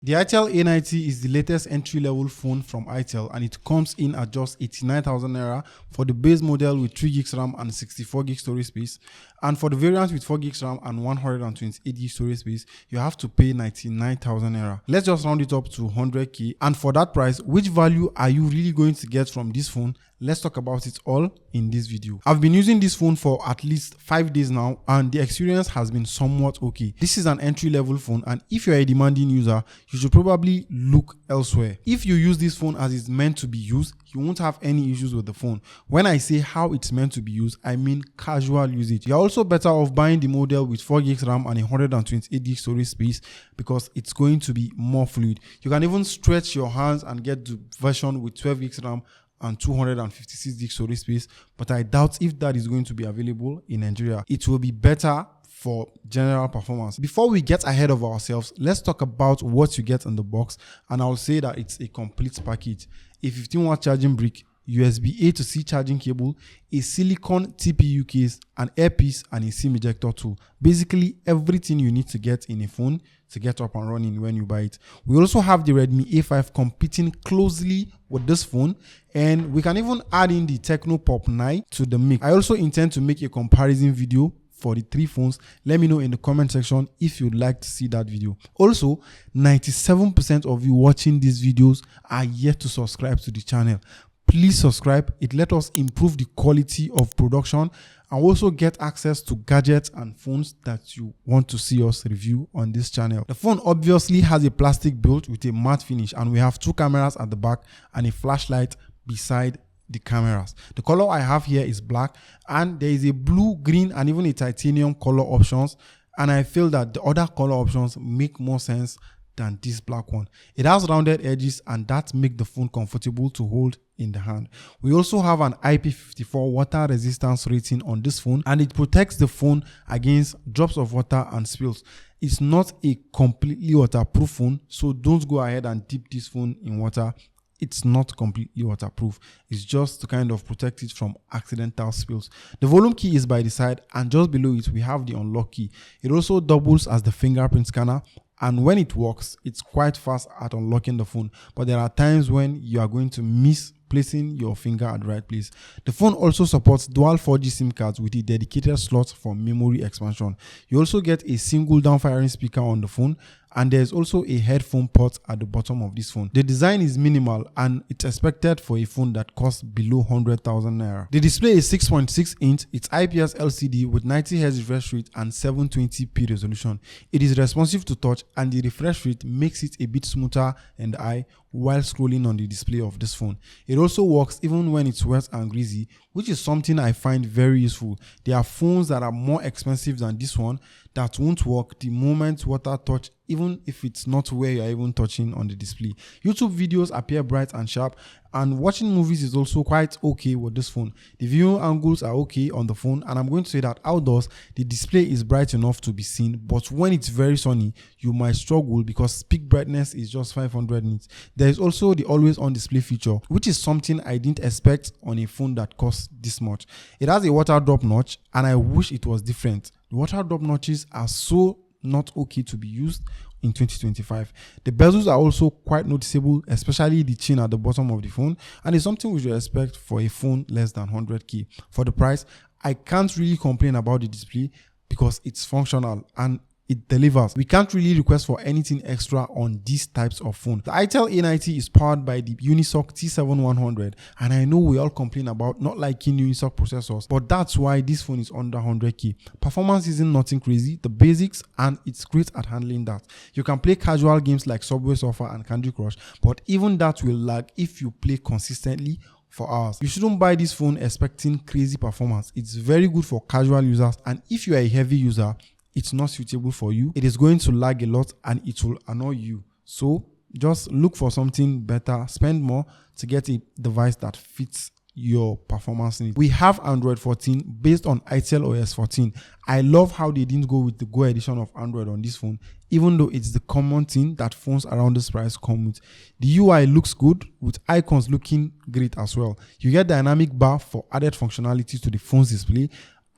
The Itel A90 is the latest entry-level phone from Itel, and it comes in at just 89,000 naira for the base model with 3GB RAM and 64GB storage space. And for the variant with 4GB RAM and 128GB storage space, you have to pay 99,000 naira. Let's just round it up to 100k. And for that price, which value are you really going to get from this phone? Let's talk about it all in this video. I've been using this phone for at least 5 days now, and the experience has been somewhat okay. This is an entry-level phone, and if you're a demanding user, you should probably look elsewhere. If you use this phone as it's meant to be used, you won't have any issues with the phone. When I say how it's meant to be used, I mean casual usage. You're also better off buying the model with 4GB RAM and 128GB storage space because it's going to be more fluid. You can even stretch your hands and get the version with 12GB RAM and 256GB storage space, but I doubt if that is going to be available in Nigeria. It will be better for general performance. Before we get ahead of ourselves, let's talk about what you get in the box, and I'll say that it's a complete package. A 15-watt charging brick, USB A to C charging cable, a silicone TPU case, an earpiece, and a SIM ejector tool. Basically everything you need to get in a phone to get up and running when you buy it. We also have the Redmi A5 competing closely with this phone, and we can even add in the Tecno Pop 9 to the mix. I also intend to make a comparison video for the three phones. Let me know in the comment section if you'd like to see that video. Also, 97% of you watching these videos are yet to subscribe to the channel. Please subscribe. It lets us improve the quality of production and also get access to gadgets and phones that you want to see us review on this channel. The phone obviously has a plastic build with a matte finish, and we have two cameras at the back and a flashlight beside the cameras. The color I have here is black, and there is a blue, green, and even a titanium color options, and I feel that the other color options make more sense than this black one. It has rounded edges, and that makes the phone comfortable to hold in the hand. We also have an IP54 water resistance rating on this phone, and it protects the phone against drops of water and spills. It's not a completely waterproof phone, so don't go ahead and dip this phone in water. It's not completely waterproof. It's just to kind of protect it from accidental spills. The volume key is by the side, and just below it we have the unlock key. It also doubles as the fingerprint scanner, and when it works, it's quite fast at unlocking the phone, but there are times when you are going to miss placing your finger at the right place. The phone also supports dual 4G SIM cards with a dedicated slot for memory expansion. You also get a single down-firing speaker on the phone, and there's also a headphone port at the bottom of this phone. The design is minimal, and it's expected for a phone that costs below 100,000 naira. The display is 6.6 inch, it's IPS LCD with 90Hz refresh rate and 720p resolution. It is responsive to touch, and the refresh rate makes it a bit smoother in the eye while scrolling on the display of this phone. It also works even when it's wet and greasy, which is something I find very useful. There are phones that are more expensive than this one that won't work the moment water touch, even if it's not where you're even touching on the display. YouTube videos appear bright and sharp, and watching movies is also quite okay with this phone. The viewing angles are okay on the phone, and I'm going to say that outdoors the display is bright enough to be seen, but when it's very sunny you might struggle because peak brightness is just 500 nits. There is also the always on display feature, which is something I didn't expect on a phone that costs this much. It has a water drop notch, and I wish it was different. The water drop notches are so not okay to be used in 2025. The bezels are also quite noticeable, especially the chin at the bottom of the phone, and it's something we should expect for a phone less than 100k. For the price, I can't really complain about the display because it's functional and it delivers. We can't really request for anything extra on these types of phone. The Itel A90 is powered by the Unisoc T7100, and I know we all complain about not liking Unisoc processors, but that's why this phone is under 100k. Performance isn't nothing crazy, the basics, and it's great at handling that. You can play casual games like Subway Surfer and Candy Crush, but even that will lag if you play consistently for hours. You shouldn't buy this phone expecting crazy performance. It's very good for casual users, and if you are a heavy user, it's not suitable for you. It is going to lag a lot and it will annoy you. So just look for something better, spend more to get a device that fits your performance needs. We have Android 14 based on Itel OS 14. I love how they didn't go with the Go edition of Android on this phone, even though it's the common thing that phones around this price come with. The UI looks good, with icons looking great as well. You get dynamic bar for added functionality to the phone's display,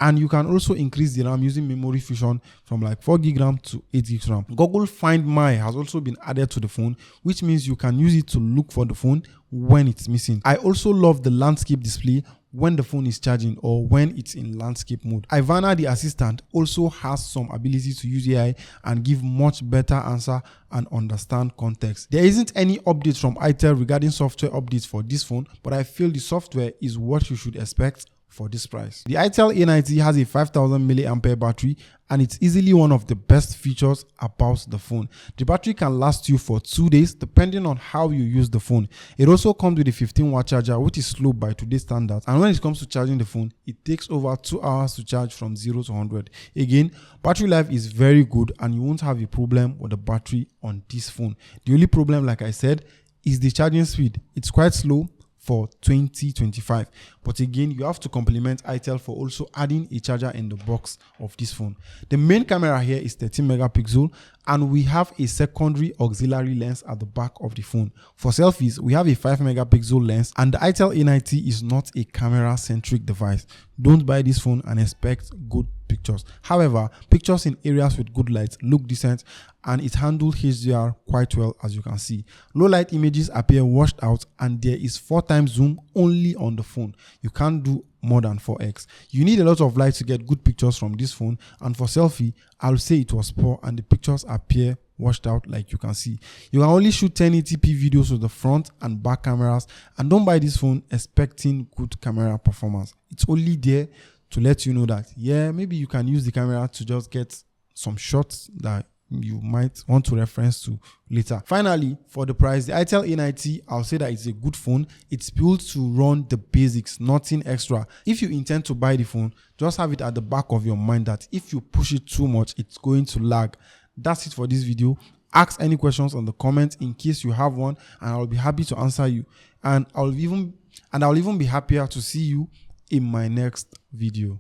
And you can also increase the RAM using memory fusion from like 4GB RAM to 8GB RAM. Google Find My has also been added to the phone, which means you can use it to look for the phone when it's missing. I also love the landscape display when the phone is charging or when it's in landscape mode. Ivana the assistant also has some ability to use AI and give much better answer and understand context. There isn't any update from Itel regarding software updates for this phone, but I feel the software is what you should expect for this price. The Itel A90 has a 5000 mAh battery and it's easily one of the best features about the phone. The battery can last you for 2 days depending on how you use the phone. It also comes with a 15-watt charger, which is slow by today's standards, and when it comes to charging the phone, it takes over 2 hours to charge from 0 to 100. Again, battery life is very good and you won't have a problem with the battery on this phone. The only problem, like I said, is the charging speed. It's quite slow for 2025, but again, you have to compliment Itel for also adding a charger in the box of this phone. The main camera here is 13 megapixel and we have a secondary auxiliary lens at the back of the phone. For selfies, we have a 5 megapixel lens, and the Itel A90 is not a camera centric device. Don't buy this phone and expect good pictures. However, pictures in areas with good light look decent and it handled HDR quite well, as you can see. Low light images appear washed out and there is 4x zoom only on the phone. You can't do more than 4x. You need a lot of light to get good pictures from this phone, and for selfie, I'll say it was poor and the pictures appear washed out, like you can see. You can only shoot 1080p videos with the front and back cameras, and don't buy this phone expecting good camera performance. It's only there to let you know that, yeah, maybe you can use the camera to just get some shots that you might want to reference to later. Finally, for the price, the Itel A90, I'll say that it's a good phone. It's built to run the basics, nothing extra. If you intend to buy the phone, just have it at the back of your mind that if you push it too much, it's going to lag. That's it for this video. Ask any questions on the comments in case you have one, and I'll be happy to answer you. And I'll even be happier to see you in my next video.